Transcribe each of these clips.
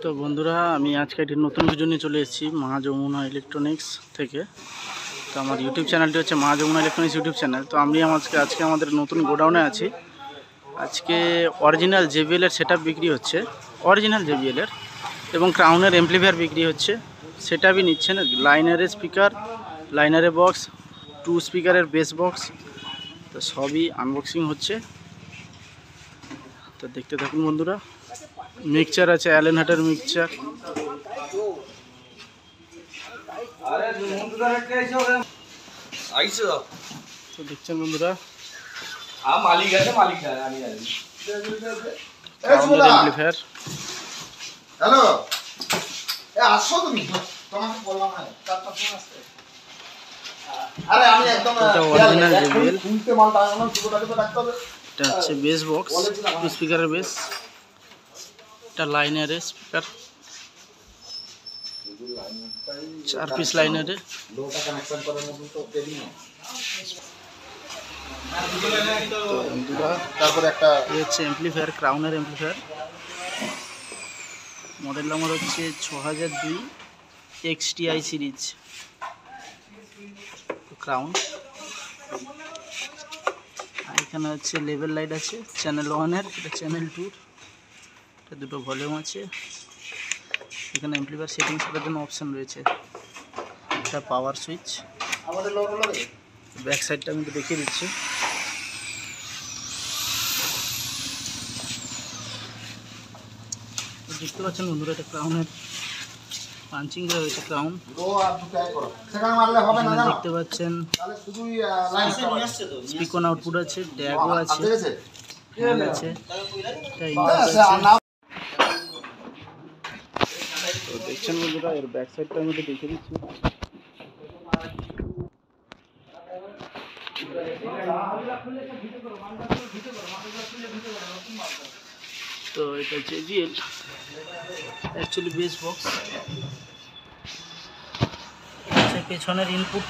তো বন্ধুরা, আমি আজকে একটি নতুন ভিডিও নিয়ে চলে এসেছি মা যমুনা ইলেকট্রনিক্স থেকে। তো আমার ইউটিউব চ্যানেলটি হচ্ছে মা যমুনা ইলেকট্রনিক্স ইউটিউব চ্যানেল। তো আমি আজকে আমাদের নতুন গোডাউনে আছি। আজকে অরিজিনাল জেবিএল এর সেটআপ বিক্রি হচ্ছে, অরিজিনাল জেবিএল এর, এবং ক্রাউনের এমপ্লিফায়ার বিক্রি হচ্ছে। সেটআপই নিচ্ছেন, লাইনারের স্পিকার, লাইনারের বক্স, 2 স্পিকারের বেস বক্স, তো সবই আনবক্সিং হচ্ছে। তো দেখতে থাকুন বন্ধুরা। মিক্সচার আছে, অ্যালেন হাটের মিক্সচার। তো দেখছেন বন্ধুরা, এমপ্লিফায়ার। হ্যালো, আসো তুমি, তোমাকে বললাম না চারটা ফোন আসছে। আরে আমি একদম অরিজিনাল জেবিএল। শুনতে মালটা আনলাম, দুটোটাকে তো রাখতে হবে। এটা হচ্ছে বেস বক্স, 2 স্পিকারের বেস। এটা লাইনারের স্পিকার, 4 পিস লাইনারে। লোটা কানেকশন করার মতো তো পেলি না। তো বন্ধুরা, তারপর একটা এই হচ্ছে এমপ্লিফায়ার, ক্রাউনের এমপ্লিফায়ার। মডেল নাম্বার হচ্ছে 6002 XTI সিরিজ ক্রাউন। আর এখানে হচ্ছে লেভেল লাইট আছে, চ্যানেল 1-এর, এটা চ্যানেল 2-র, এটা দুটো ভলিউম আছে। এখানে এমপ্লিফায়ার সেটিংস করার জন্য অপশান রয়েছে। এটা পাওয়ার সুইচ। আমাদের লোক হলো রে। ব্যাক সাইডটা আমি দেখিয়ে দিচ্ছি। দেখতে পাচ্ছেন বন্ধুরা, এটা ক্রাউনের পাঞ্চিং দেওয়া হয়েছে, ক্রাউন। ও আর দুটো আই করো, সেখানে মারলে হবে না জানো। দেখতে পাচ্ছেন তাহলে শুধুই লাইন নিয়ে আসছে তো। স্পিকন আউটপুট আছে, ড্যাগও আছে, আছে হ্যান্ড আছে, এটা ইনপুট আছে। তো দেখছেন বন্ধুরা, এর ব্যাক সাইডটা আমি দেখিয়ে দিচ্ছি। তো এটা জেবিএল অ্যাকচুয়ালি বেস বক্স। পেছনের ইনপুট,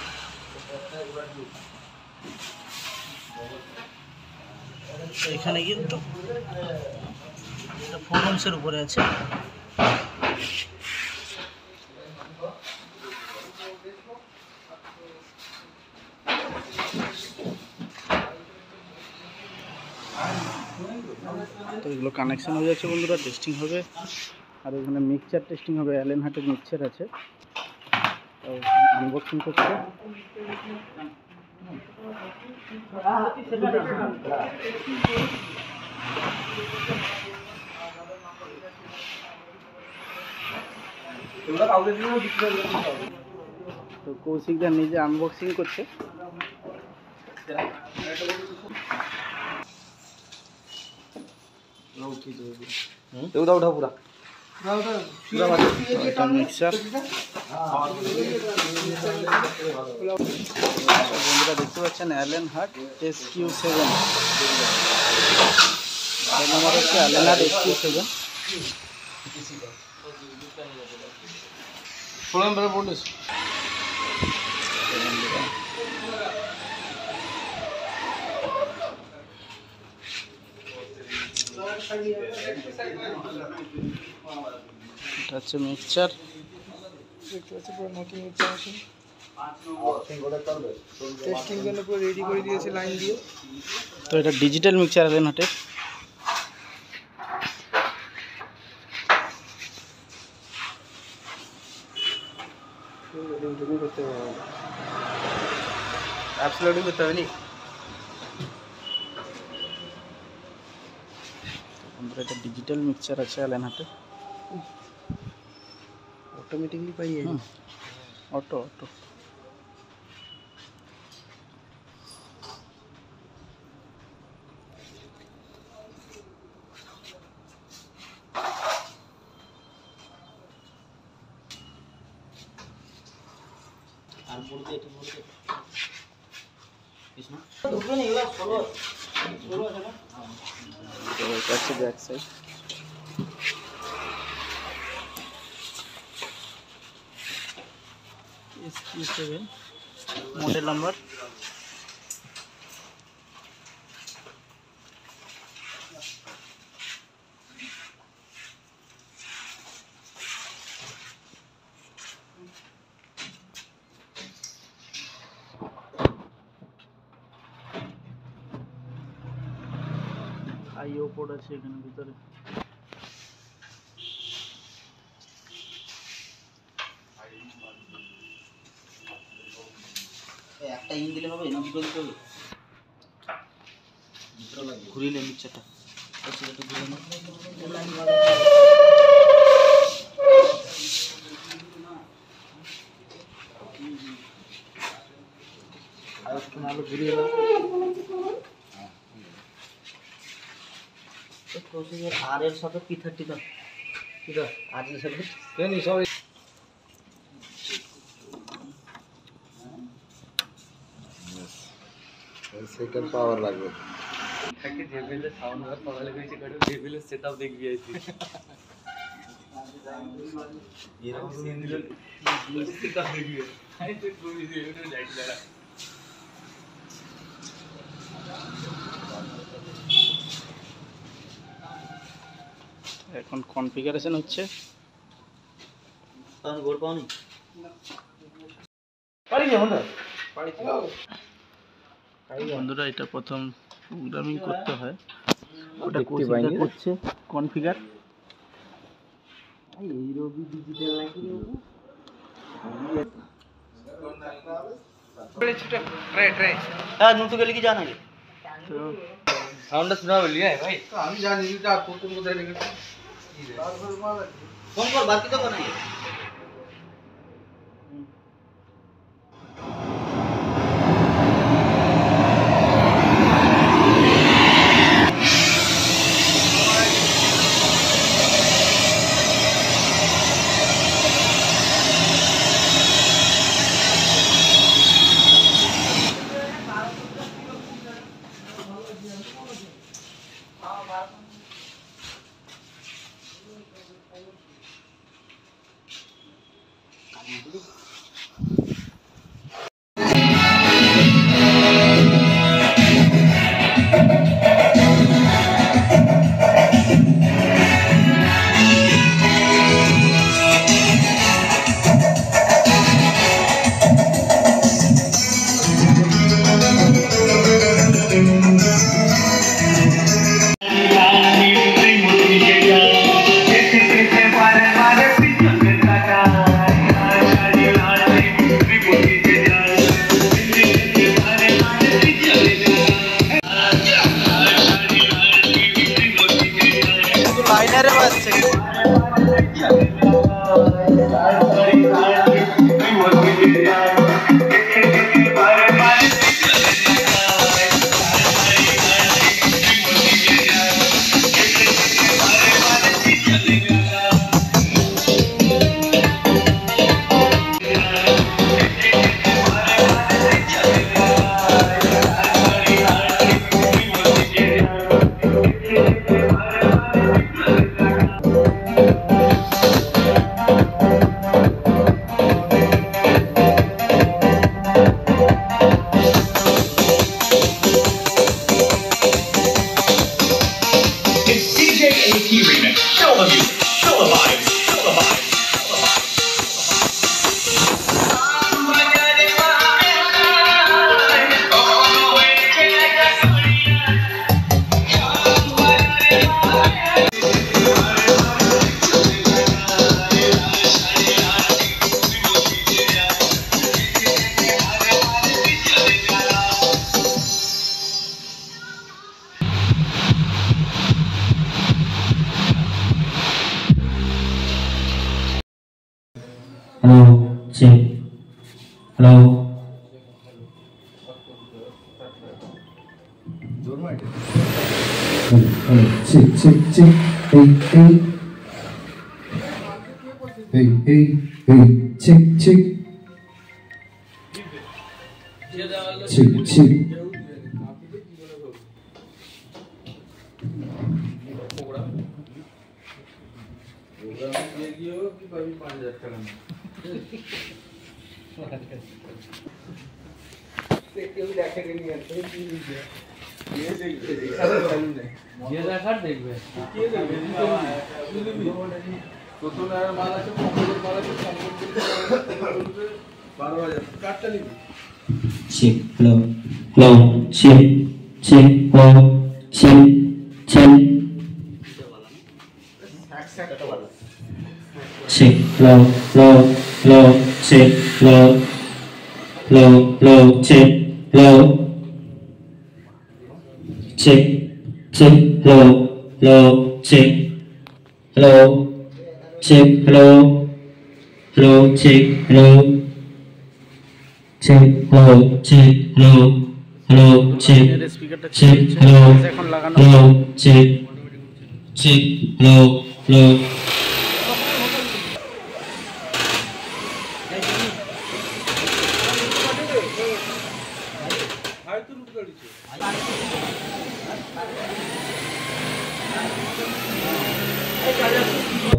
এখানে কিন্তু 4 ohms-এর উপরে আছে। তো এগুলো কানেকশন হয়ে যাচ্ছে বন্ধুরা, টেস্টিং হবে। আর এখানে মিক্সচার টেস্টিং হবে, অ্যালেন হাটের মিক্সচার আছে। তো আনবক্সিং করছে। তো কৌশিকদা নিজে আনবক্সিং করছে। উঠাও পুরা এটা মিক্সার। বন্ধুরা দেখতে পাচ্ছেন অ্যালেন হাট SQ7, নাম্বার হচ্ছে অ্যালেন হাট SQ7। এটা হচ্ছে মিক্সচার। দেখতে পাচ্ছি পুরো নতুন মিক্সচার মেশিন, টেস্টিং জন্য পুরো রেডি করে দিয়েছে লাইন দিয়ে। তো এটা ডিজিটাল মিক্সচার অ্যালেন হাটের। করতে হবে, অ্যাপস লোডিং করতে হবে নি। এটা ডিজিটাল মিক্সচার আছে অ্যালেন হাটে, অটোমেটিকলি পাই যাবে। Auto auto. আর বলতে এটা বলতে কৃষ্ণ দুটো নেই, এগুলো 16 আছে না। তো এটা হচ্ছে back side. SQ7 model number. IO port আছে এখানে ভিতরে। একটা ইন দিলে হবে না, দুটো দিতে হবে। ঘুরিলে মিক্সারটা একটু ঘুরে না। আর একটু আলো ঘুরিয়ে দাও। প্রসেসর আর এর সাথে P30 দাও। কি দাও? আর এর সাথে কেন সরি সেকেন্ড পাওয়ার লাগবে। তাকে জেবিএল এর সাউন্ড আর পাওয়া লাগছে কারণ জেবিএল এর সেটআপ দেখবি আইছি এরকম সিন দিল সেটআপ দেখবি আই তো কোই দিয়ে ওটা লাইট লাগা। এখন কনফিগারেশন হচ্ছে। আমি গোল পাওনি বন্ধুরা এটা প্রথম প্রোগ্রামিং করতে হয়, ওটা করছে কনফিগার। এই রবি ডিজিটাল নাকি ट्राई হ্যাঁ নতুন গেলে কি জানা গে তো साउंड सुना बोलिए भाई তো আমি জানি এটা কোন কোথায় রেখেছি ফোন কর বাকি তো বানাই Hello, check. Hello. Hello, check, check, check. Hey, hey. Hey, hey, hey. Check, check. Check, check. Check, hello, hello, check, check, hello, check, check. check, low, low, low, check, low, low, low, check, low, check, check, low, low, check, low, check, low, low, check, low, check, low, check, low, low, check, স্পিকারটা check, low, এখন লাগানো low, check, check, low, low.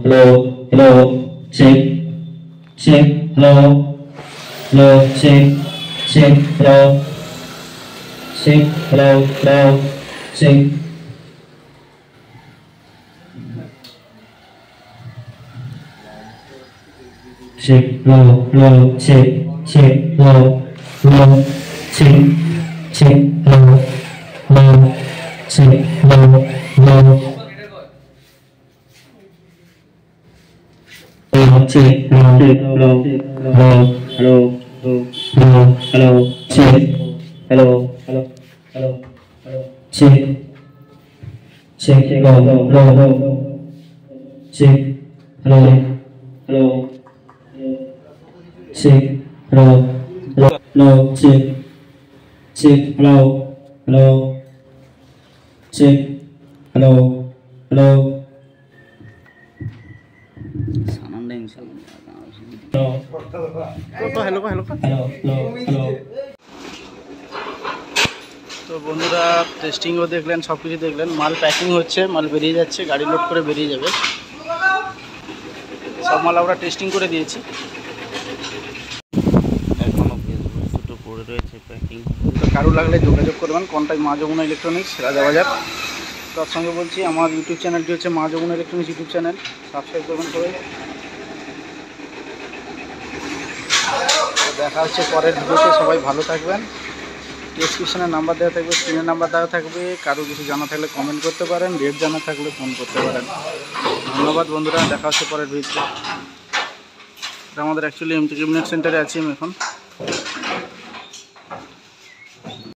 Hello, hello, check, check, hello, hello, check, check, hello, check, hello, hello, check. Check, hello, hello, check, check, hello, hello, check, check, hello, hello, check, hello, hello. Check, hello, hello, hello, hello, hello, check, hello, hello, hello, check, check, hello, hello, check, hello, hello, check, hello, hello, check, check, hello, hello, check, hello, hello. Hello hello তো বন্ধুরা টেস্টিংও দেখলেন, সব কিছু দেখলেন, মাল packing হচ্ছে, মাল বেরিয়ে যাচ্ছে, গাড়ি লোড করে বেরিয়ে যাবে। সব মাল আমরা টেস্টিং করে দিয়েছি। এখনো ফেসবুক দুটো পড়ে রয়েছে প্যাকিং। তো কারো লাগলে যোগাযোগ করবেন, কন্ট্যাক্ট মা যমুনা ইলেকট্রনিক্স, রাজাবাজার। তার সঙ্গে বলছি আমার ইউটিউব চ্যানেলটি হচ্ছে মা Jamuna electronics YouTube channel, subscribe করবেন করে। দেখা হচ্ছে পরের ভিডিওতে, সবাই ভালো থাকবেন। ডেসক্রিপশনে নাম্বার দেওয়া থাকবে, স্ক্রিনের নাম্বার দেওয়া থাকবে, কারো কিছু জানা থাকলে কমেন্ট করতে পারেন, রেট জানা থাকলে ফোন করতে পারেন। ধন্যবাদ বন্ধুরা, দেখা হচ্ছে পরের ভিডিওতে। আমাদের অ্যাকচুয়ালি এমটি ক্যাবিনেট সেন্টারে আছি আমি এখন।